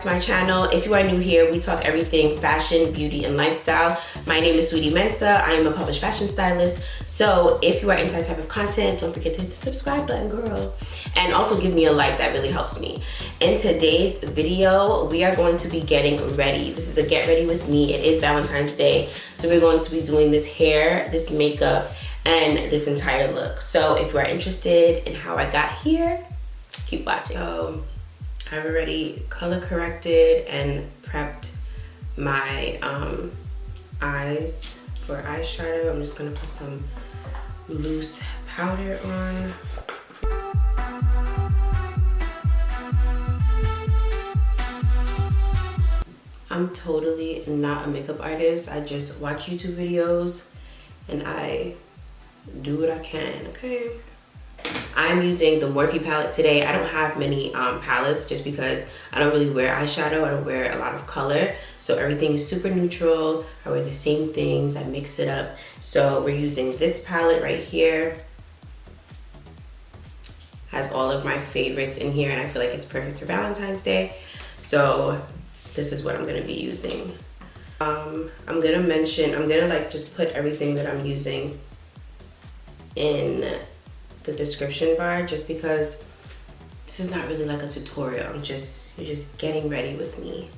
to my channel. If you are new here, we talk everything fashion, beauty, and lifestyle. My name is Mensah. I am a published fashion stylist. So if you are into that type of content, don't forget to hit the subscribe button, girl. And also give me a like, that really helps me. In today's video, we are going to be getting ready. This is a get ready with me. It is Valentine's Day. So we're going to be doing this hair, this makeup, and this entire look. So if you are interested in how I got here, keep watching. So I've already color corrected and prepped my eyes for eyeshadow. I'm just gonna put some loose powder on. I'm totally not a makeup artist. I just watch YouTube videos and I do what I can, okay? I'm using the Morphe palette today. I don't have many palettes just because I don't really wear eyeshadow. I don't wear a lot of color. So everything is super neutral. I wear the same things. I mix it up. So we're using this palette right here. Has all of my favorites in here and I feel like it's perfect for Valentine's Day. So this is what I'm gonna be using. I'm gonna like just put everything that I'm using in the description bar just because this is not really like a tutorial. You're just getting ready with me.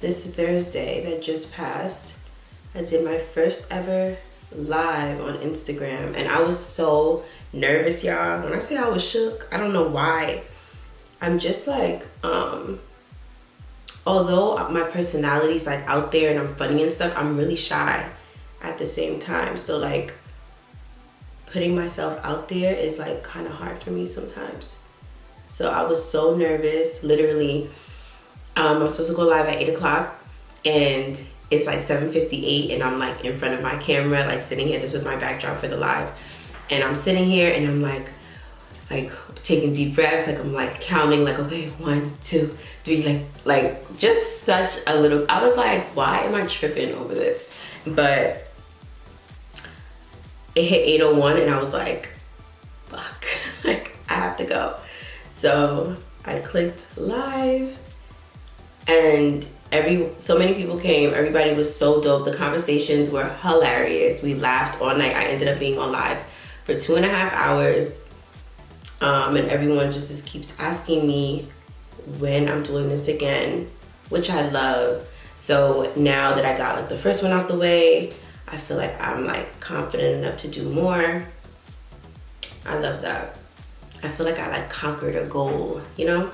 This Thursday that just passed, I did my first ever live on Instagram and I was so nervous, y'all. When I say I was shook, I don't know why. I'm just like, although my personality is like out there and I'm funny and stuff, I'm really shy at the same time. So like putting myself out there is like kind of hard for me sometimes. So I was so nervous. Literally, I'm supposed to go live at 8 o'clock and it's like 7:58 and I'm like in front of my camera, like sitting here. This was my backdrop for the live. And I'm sitting here and I'm like taking deep breaths, like I'm like counting, like, okay, 1, 2, 3, like just such a little, I was like, why am I tripping over this? But it hit 8:01 and I was like, fuck, like I have to go. So I clicked live and so many people came. Everybody was so dope. The conversations were hilarious. We laughed all night. I ended up being on live for 2.5 hours. And everyone just keeps asking me when I'm doing this again, which I love. So now that I got like the first one out the way, I feel like I'm like confident enough to do more. I love that. I feel like I like conquered a goal, you know?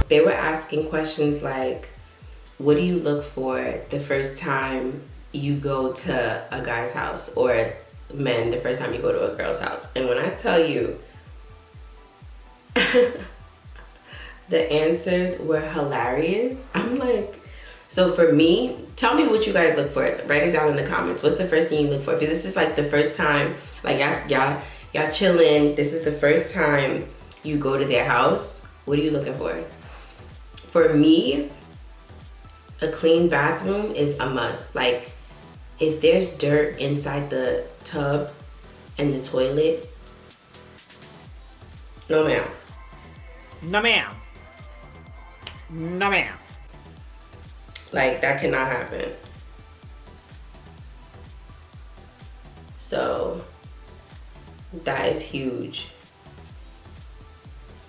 They were asking questions like, what do you look for the first time you go to a guy's house, or men the first time you go to a girl's house? And when I tell you, the answers were hilarious. I'm like, so for me, tell me what you guys look for. Write it down in the comments. What's the first thing you look for? If this is like the first time, like y'all chilling, this is the first time you go to their house, what are you looking for? For me, a clean bathroom is a must. Like, if there's dirt inside the tub and the toilet, no ma'am. No ma'am. No ma'am. Like, that cannot happen. So, that is huge.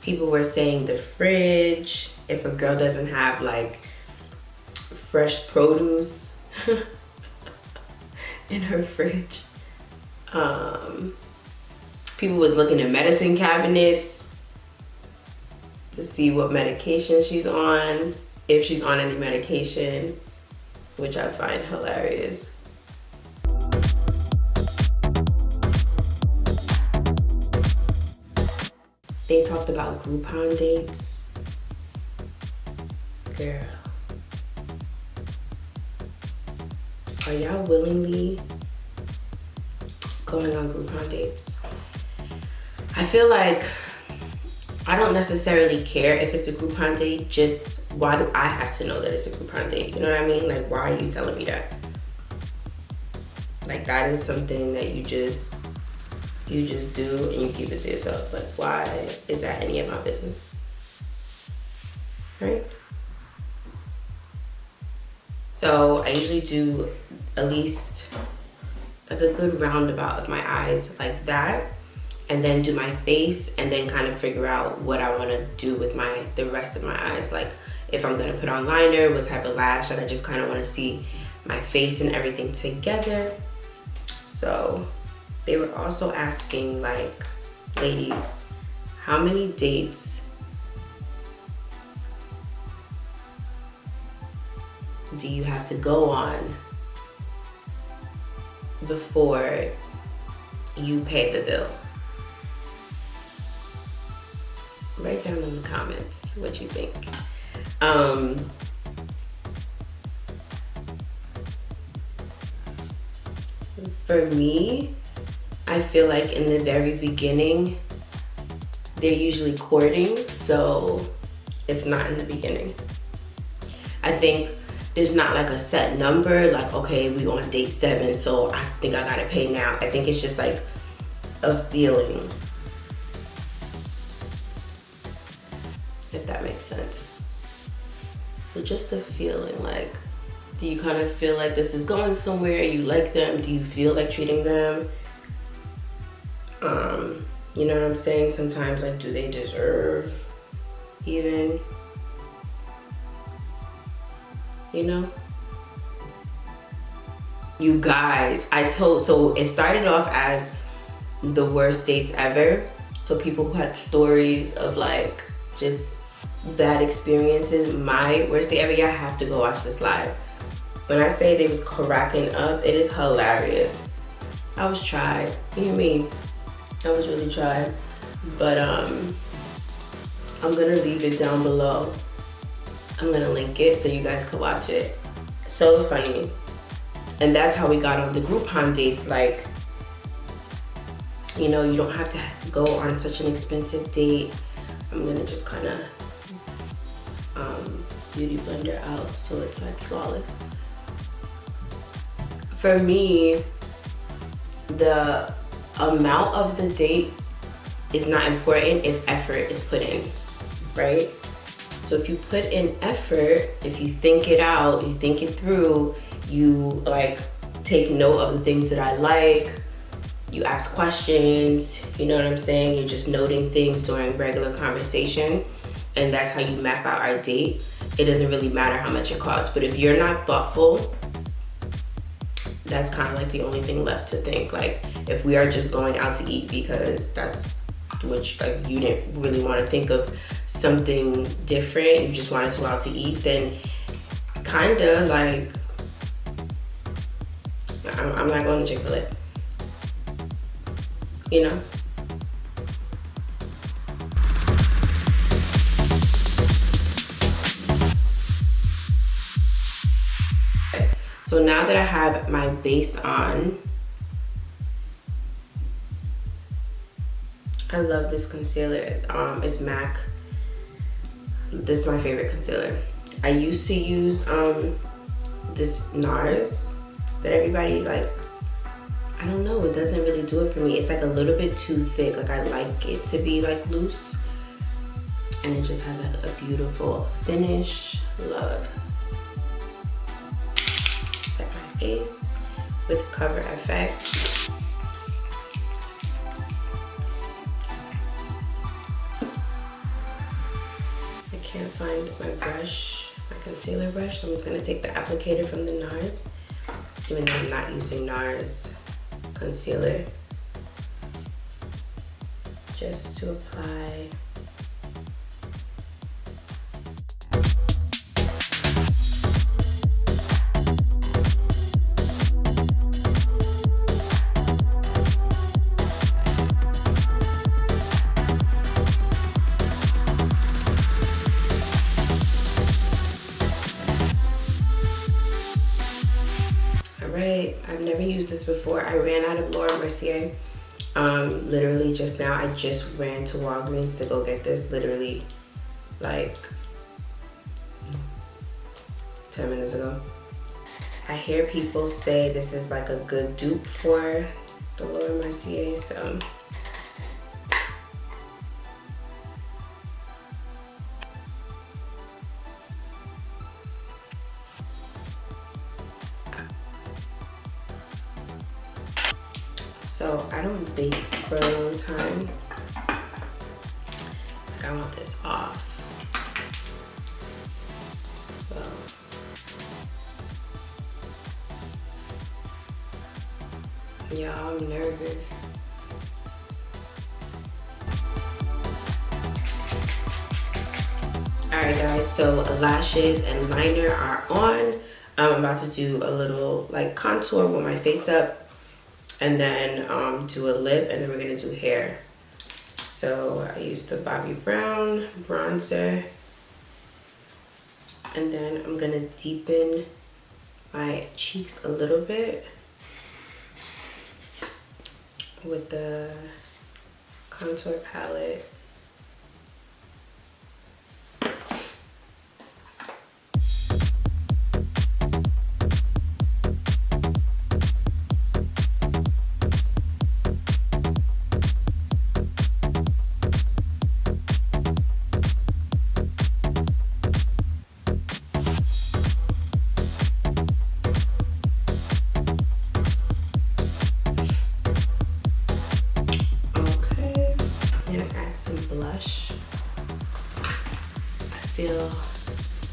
People were saying the fridge, if a girl doesn't have like fresh produce in her fridge. People was looking at medicine cabinets to see what medication she's on, if she's on any medication, which I find hilarious. They talked about Groupon dates. Girl, are y'all willingly going on Groupon dates? I feel like I don't necessarily care if it's a Groupon date, just why do I have to know that it's a Groupon date? You know what I mean? Like, why are you telling me that? Like, that is something that you just do and you keep it to yourself. Like, why is that any of my business? Right? So I usually do at least like a good roundabout of my eyes like that, and then do my face, and then kind of figure out what I want to do with the rest of my eyes. Like if I'm gonna put on liner, what type of lash. Like I just kind of want to see my face and everything together. So they were also asking, like, ladies, how many dates do you have to go on before you pay the bill? Write down in the comments what you think. For me, I feel like in the very beginning, they're usually courting, so it's not in the beginning. I think there's not like a set number, like, okay, we on date 7, so I think I gotta pay now. I think it's just like a feeling, if that makes sense. So just the feeling, like, do you kind of feel like this is going somewhere? You like them? Do you feel like treating them? You know what I'm saying? Sometimes, like, do they deserve even? You know? You guys, so it started off as the worst dates ever. So people who had stories of like just bad experiences. My worst date ever, y'all have to go watch this live. When I say they was cracking up, it is hilarious. I was tried. You know what I mean? I was really tried. But I'm gonna leave it down below. I'm gonna link it so you guys can watch it. So funny. And that's how we got on the Groupon dates. Like, you know, you don't have to go on such an expensive date. I'm gonna just kind of beauty blender out so it's like flawless. For me, the amount of the date is not important if effort is put in, right? So if you put in effort, if you think it out, you think it through, you like take note of the things that I like, you ask questions, you know what I'm saying? You're just noting things during regular conversation, and that's how you map out our date. It doesn't really matter how much it costs, but if you're not thoughtful, that's kind of like the only thing left to think. Like, if we are just going out to eat because that's which, like, you didn't really want to think of something different, you just wanted to go out to eat, then kind of like, I'm not going to Chick-fil-A, you know? So now that I have my base on, I love this concealer. It's MAC. This is my favorite concealer. I used to use this NARS that everybody like, I don't know, it doesn't really do it for me. It's like a little bit too thick. Like, I like it to be like loose, and it just has like a beautiful finish. Love. Set my face with Cover FX. I can't find my brush, my concealer brush, so I'm just gonna take the applicator from the NARS, even though I'm not using NARS concealer, just to apply. I've never used this before. I ran out of Laura Mercier Literally just now, I just ran to Walgreens to go get this, literally like 10 minutes ago. I hear people say this is like a good dupe for the Laura Mercier, so I don't bake for a long time. Like, I want this off. So yeah, I'm nervous. Alright guys, so lashes and liner are on. I'm about to do a little like contour with my face up, and then do a lip, and then we're gonna do hair. So I used the Bobbi Brown bronzer, and then I'm gonna deepen my cheeks a little bit with the contour palette. Blush. I feel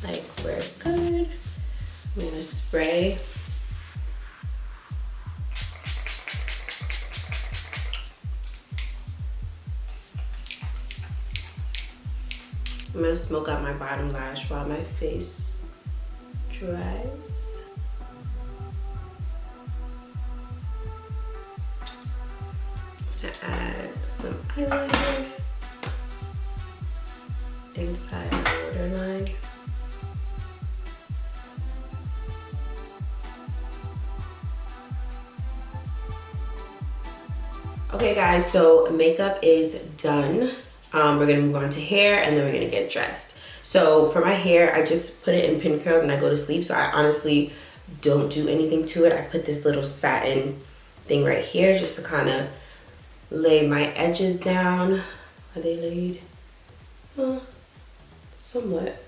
like we're good. I'm gonna spray. I'm gonna smoke out my bottom lash while my face dries. I'm gonna add some eyeliner inside the waterline. Okay guys, so makeup is done. We're gonna move on to hair, and then we're gonna get dressed. So for my hair, I just put it in pin curls and I go to sleep. So I honestly don't do anything to it. I put this little satin thing right here just to kind of lay my edges down. Are they laid? Somewhat.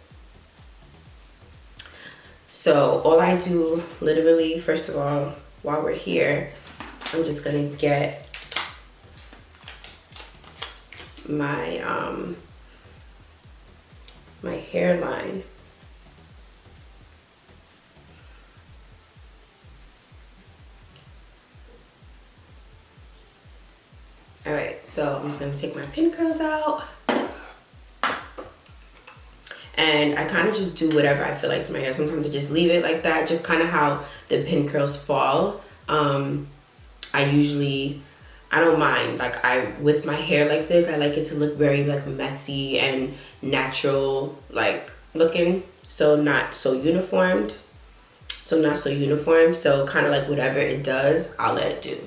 So all I do, literally, first of all, while we're here, I'm just gonna get my my hairline. All right, so I'm just gonna take my pin curls out. And I kind of just do whatever I feel like to my hair. Sometimes I just leave it like that, just kind of how the pin curls fall. I don't mind. Like, with my hair like this, I like it to look very like messy and natural like looking. So not so uniformed. So kind of like whatever it does, I'll let it do.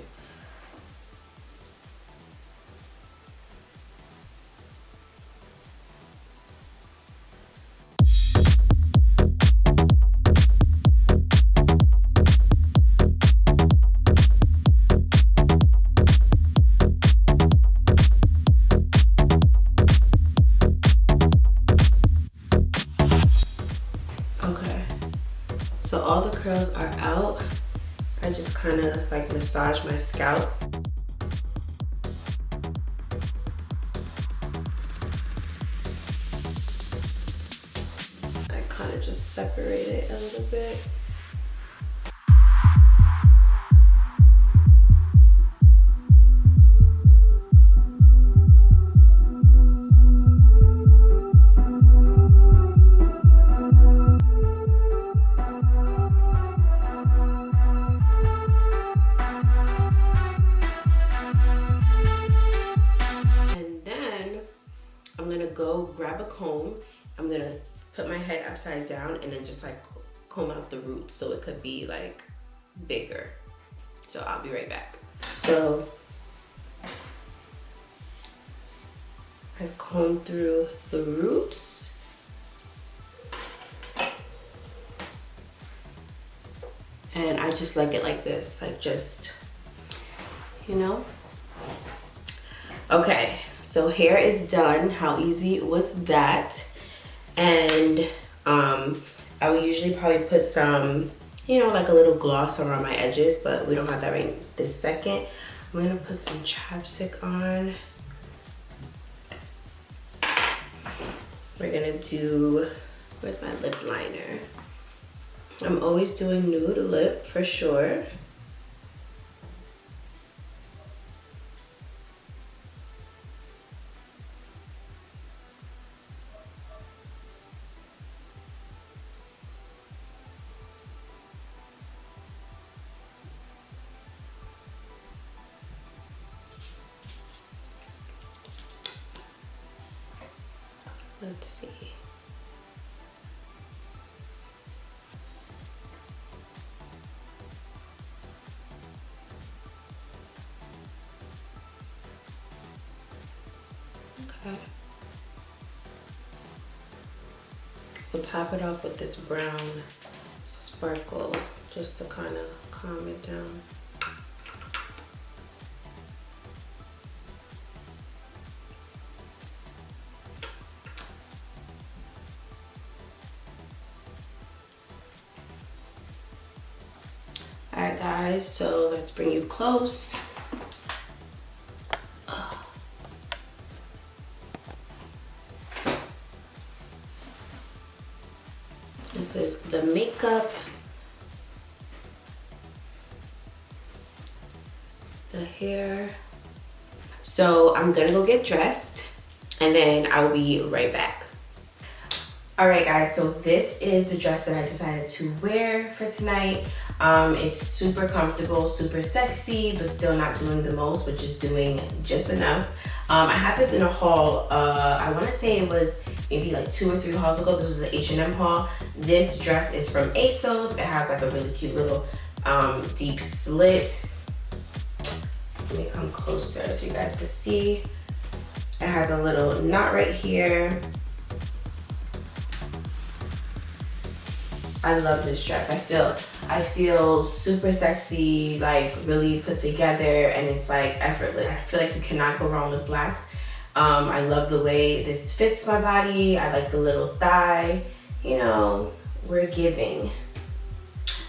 So all the curls are out. I just kind of like massage my scalp. I kind of just separate it a little bit. Go grab a comb. I'm gonna put my head upside down and then just like comb out the roots so it could be like bigger. So I'll be right back. So I've combed through the roots. And I just like it like this, like just, you know. Okay, so hair is done. How easy was that? And I would usually probably put some, you know, like a little gloss around my edges, but we don't have that right this second. I'm gonna put some chapstick on. We're gonna do, where's my lip liner? I'm always doing nude lip for sure. Let's see. Okay. We'll top it off with this brown sparkle just to kind of calm it down. Alright guys, so let's bring you close. This is the makeup, the hair. So I'm gonna go get dressed and then I'll be right back. All right guys, so this is the dress that I decided to wear for tonight. It's super comfortable, super sexy, but still not doing the most, but just doing just enough. I had this in a haul, I wanna say it was maybe like 2 or 3 hauls ago. This was an H&M haul. This dress is from ASOS. It has like a really cute little deep slit. Let me come closer so you guys can see. It has a little knot right here. I love this dress. I feel super sexy, like really put together, and it's like effortless. I feel like you cannot go wrong with black. I love the way this fits my body. I like the little thigh. You know, we're giving.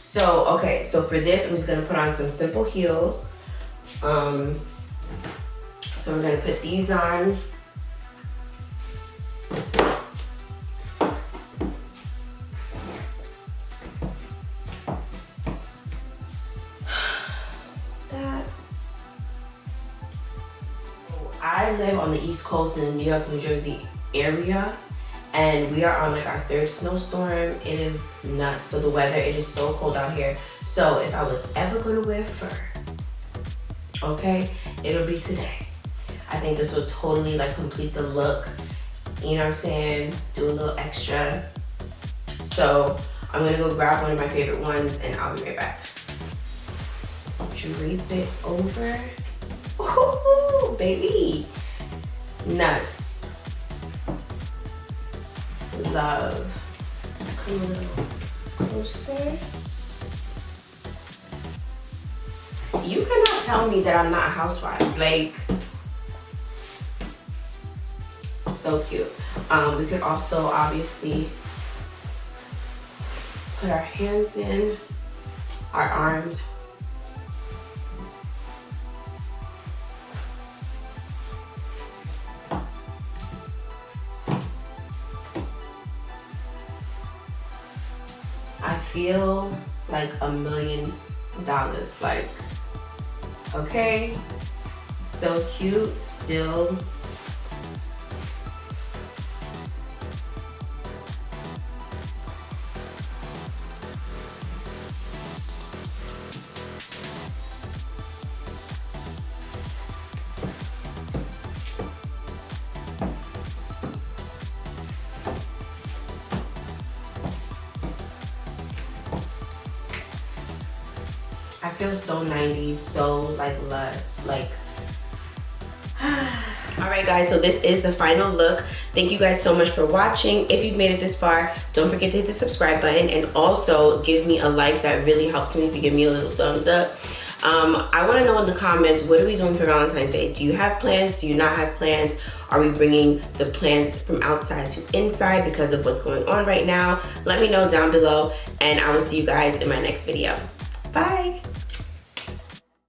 So, okay, so for this, I'm just gonna put on some simple heels. So we're gonna put these on. I live on the East Coast in the New York, New Jersey area, and we are on like our 3rd snowstorm. It is nuts. So the weather, it is so cold out here. So if I was ever gonna wear fur, okay, it'll be today. I think this will totally like complete the look. You know what I'm saying? Do a little extra. So I'm gonna go grab one of my favorite ones and I'll be right back. Drape it over. Ooh, baby. Nuts. Love. Come a little closer. You cannot tell me that I'm not a housewife. Like, so cute. We could also obviously put our hands in, our arms. I feel like $1 million. Like, okay, so cute still. I feel so 90s, so like lush, like All right, guys, so this is the final look. Thank you guys so much for watching. If you've made it this far, don't forget to hit the subscribe button and also give me a like. That really helps me if you give me a little thumbs up. I want to know in the comments, what are we doing for Valentine's Day? Do you have plans? Do you not have plans? Are we bringing the plans from outside to inside because of what's going on right now? Let me know down below, and I will see you guys in my next video. Bye.